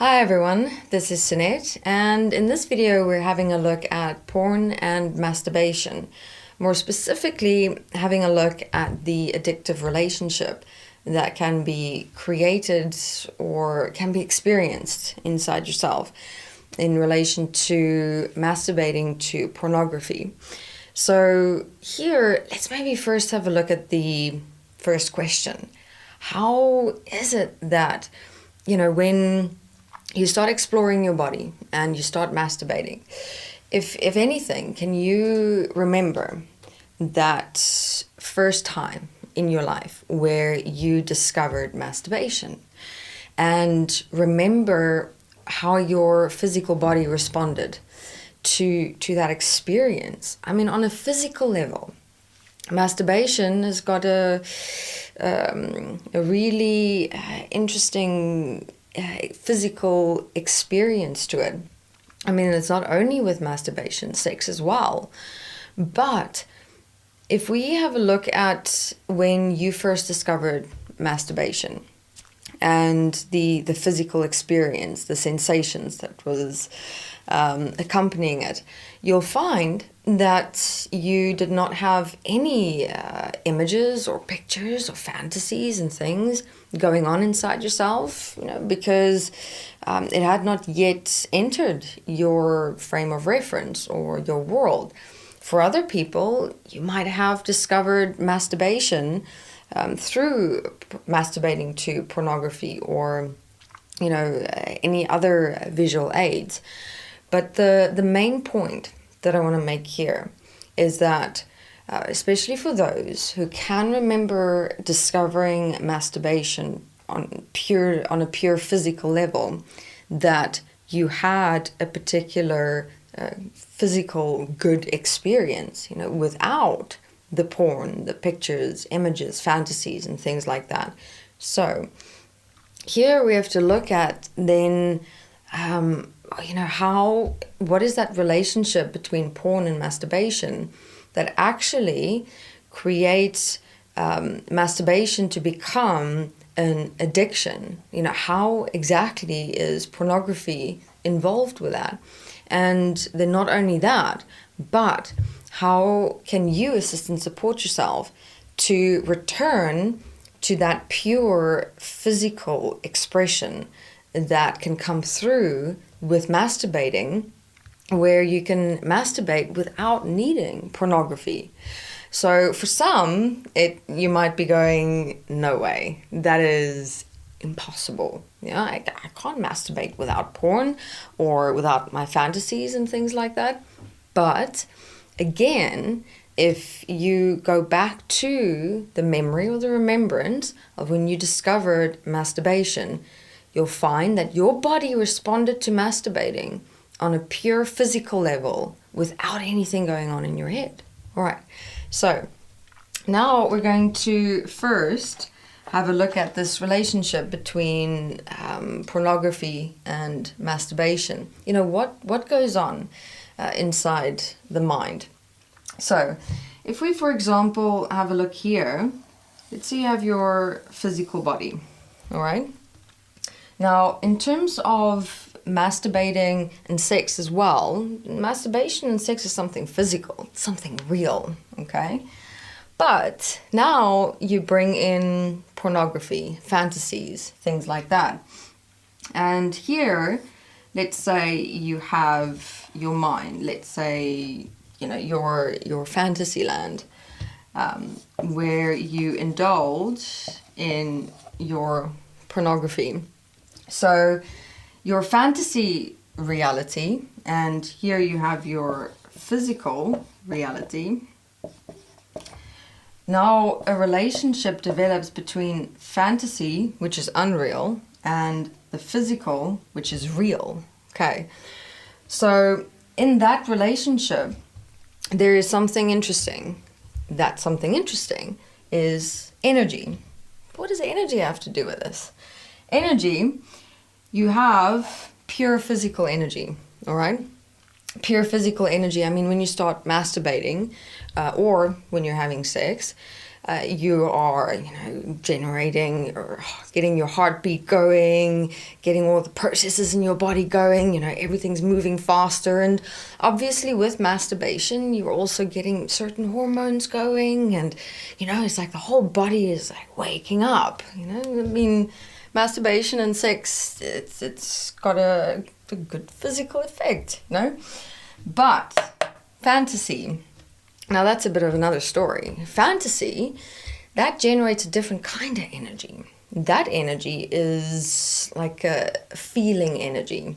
Hi everyone, this is Sunette, and in this video we're having a look at porn and masturbation. More specifically, having a look at the addictive relationship that can be created or can be experienced inside yourself in relation to masturbating to pornography. So here, let's maybe first have a look at the first question. How is it that, when you start exploring your body and you start masturbating, if anything, can you remember that first time in your life where you discovered masturbation? And remember how your physical body responded to that experience. I mean, on a physical level, masturbation has got a really interesting physical experience to it. I mean, it's not only with masturbation, sex as well. But if we have a look at when you first discovered masturbation and the physical experience, the sensations that was accompanying it, you'll find that you did not have any images or pictures or fantasies and things going on inside yourself, because it had not yet entered your frame of reference or your world. For other people, you might have discovered masturbation through masturbating to pornography or, any other visual aids. But the main point that I want to make here is that, especially for those who can remember discovering masturbation on a pure physical level, that you had a particular physical good experience, without the porn, the pictures, images, fantasies, and things like that. So here we have to look at then, what is that relationship between porn and masturbation that actually creates masturbation to become an addiction? How exactly is pornography involved with that? And then not only that, but how can you assist and support yourself to return to that pure physical expression that can come through with masturbating, where you can masturbate without needing pornography? So for some, you might be going, no way, that is impossible. I can't masturbate without porn or without my fantasies and things like that. But again, if you go back to the memory or the remembrance of when you discovered masturbation, you'll find that your body responded to masturbating on a pure physical level without anything going on in your head. All right, so now we're going to first have a look at this relationship between pornography and masturbation. What goes on inside the mind. So if we, for example, have a look here, let's say you have your physical body, all right? Now, in terms of masturbating and sex as well, masturbation and sex is something physical, something real, okay? But now you bring in pornography, fantasies, things like that. And here, let's say you have your mind, let's say, your fantasy land, where you indulge in your pornography. So your fantasy reality, and here you have your physical reality. Now a relationship develops between fantasy, which is unreal, and the physical, which is real. Okay, so in that relationship, there is something interesting. That something interesting is energy. What does energy have to do with this? Energy, you have pure physical energy, all right? Pure physical energy, I mean, when you start masturbating or when you're having sex, you are, generating or getting your heartbeat going, getting all the processes in your body going, everything's moving faster. And obviously with masturbation, you're also getting certain hormones going, and, it's like the whole body is like waking up, masturbation and sex, it's got a good physical effect, But fantasy, now that's a bit of another story. Fantasy, that generates a different kind of energy. That energy is like a feeling energy.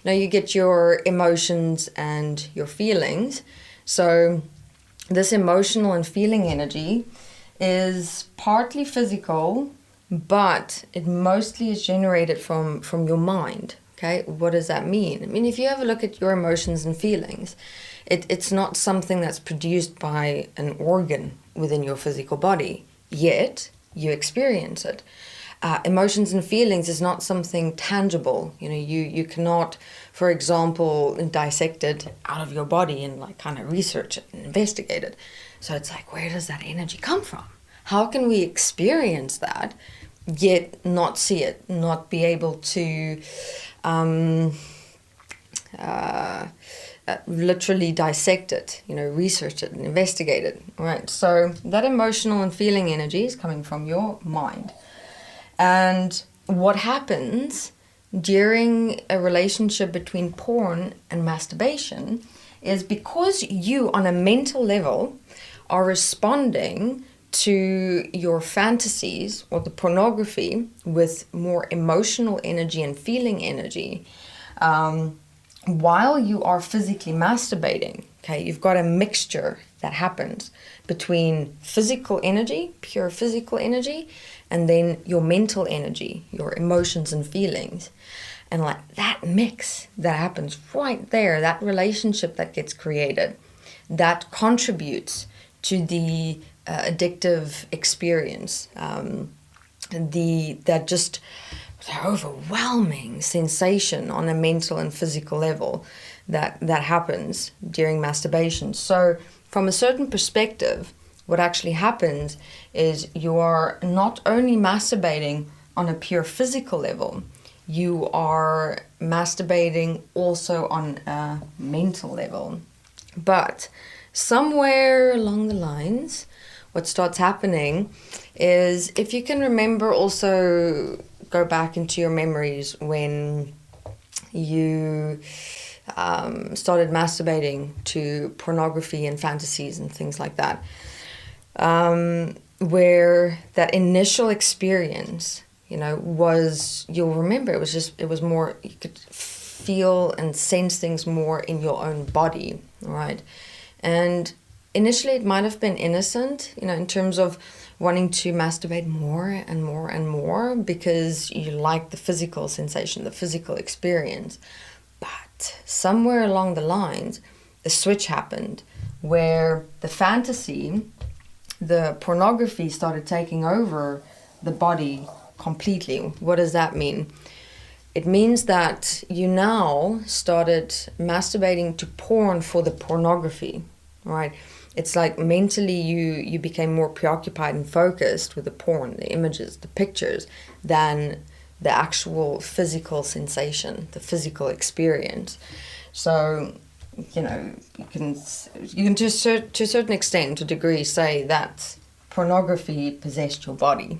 You get your emotions and your feelings. So this emotional and feeling energy is partly physical, but it mostly is generated from your mind. Okay, what does that mean? If you have a look at your emotions and feelings, it's not something that's produced by an organ within your physical body, yet you experience it. Emotions and feelings is not something tangible. You cannot, for example, dissect it out of your body and kind of research it and investigate it. So it's like, where does that energy come from? How can we experience that, yet not see it, not be able to literally dissect it, research it and investigate it, right? So that emotional and feeling energy is coming from your mind. And what happens during a relationship between porn and masturbation is, because you on a mental level are responding to your fantasies or the pornography with more emotional energy and feeling energy, while you are physically masturbating, okay, you've got a mixture that happens between physical energy, pure physical energy, and then your mental energy, your emotions and feelings. And that mix that happens right there, that relationship that gets created, that contributes to the addictive experience, that just overwhelming sensation on a mental and physical level that happens during masturbation. So from a certain perspective, what actually happens is you are not only masturbating on a pure physical level, you are masturbating also on a mental level. But somewhere along the lines, what starts happening is, if you can remember, also go back into your memories when you started masturbating to pornography and fantasies and things like that, where that initial experience, was, you'll remember, it was more, you could feel and sense things more in your own body, right? And initially it might have been innocent, in terms of wanting to masturbate more and more and more because you like the physical sensation, the physical experience. But somewhere along the lines, a switch happened where the fantasy, the pornography started taking over the body completely. What does that mean? It means that you now started masturbating to porn for the pornography, right? It's like mentally you became more preoccupied and focused with the porn, the images, the pictures, than the actual physical sensation, the physical experience. So, you can to a certain extent, to a degree, say that pornography possessed your body.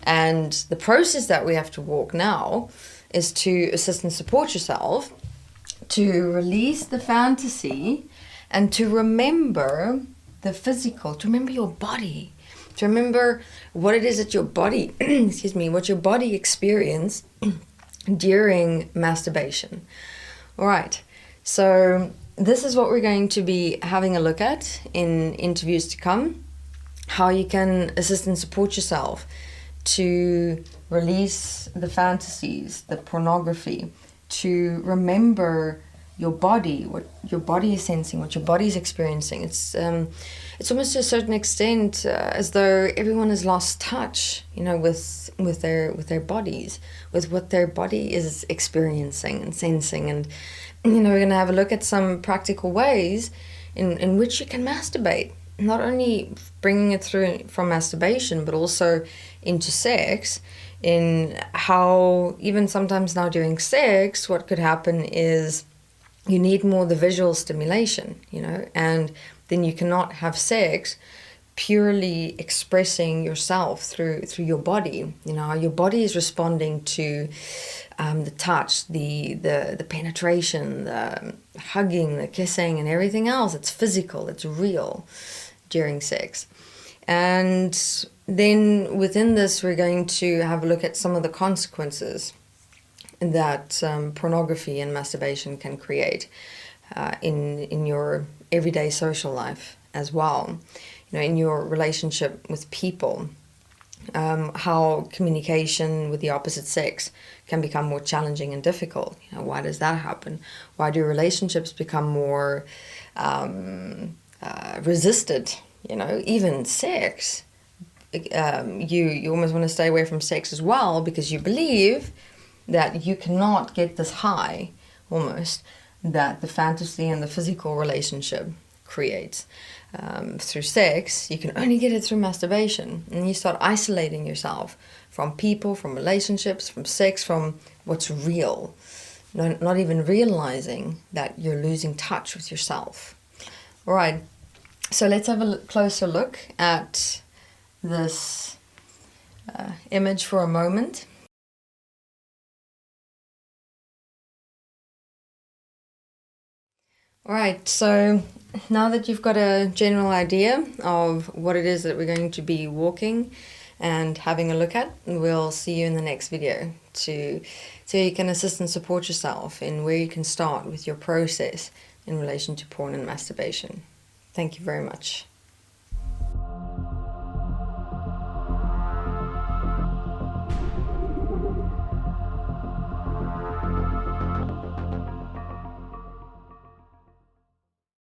And the process that we have to walk now is to assist and support yourself, to release the fantasy, and to remember the physical, to remember your body, to remember what it is that your body, what your body experienced during masturbation. All right, so this is what we're going to be having a look at in interviews to come, how you can assist and support yourself to release the fantasies, the pornography, to remember your body, what your body is sensing, what your body is experiencing. It's almost to a certain extent as though everyone has lost touch, with their bodies, with what their body is experiencing and sensing. And we're going to have a look at some practical ways in which you can masturbate. not only bringing it through from masturbation, but also into sex, in how even sometimes now during sex, what could happen is you need more the visual stimulation, and then you cannot have sex purely expressing yourself through your body. How your body is responding to the touch, the penetration, the hugging, the kissing, and everything else. It's physical, it's real during sex. And then within this, we're going to have a look at some of the consequences that pornography and masturbation can create in your everyday social life as well. In your relationship with people, how communication with the opposite sex can become more challenging and difficult. Why does that happen? Why do relationships become more resisted? Even sex. You almost want to stay away from sex as well, because you believe that you cannot get this high, almost, that the fantasy and the physical relationship creates through sex. You can only get it through masturbation, and you start isolating yourself from people, from relationships, from sex, from what's real, not even realizing that you're losing touch with yourself. All right, so let's have a closer look at this image for a moment. All right, so now that you've got a general idea of what it is that we're going to be walking and having a look at, we'll see you in the next video so you can assist and support yourself in where you can start with your process in relation to porn and masturbation. Thank you very much.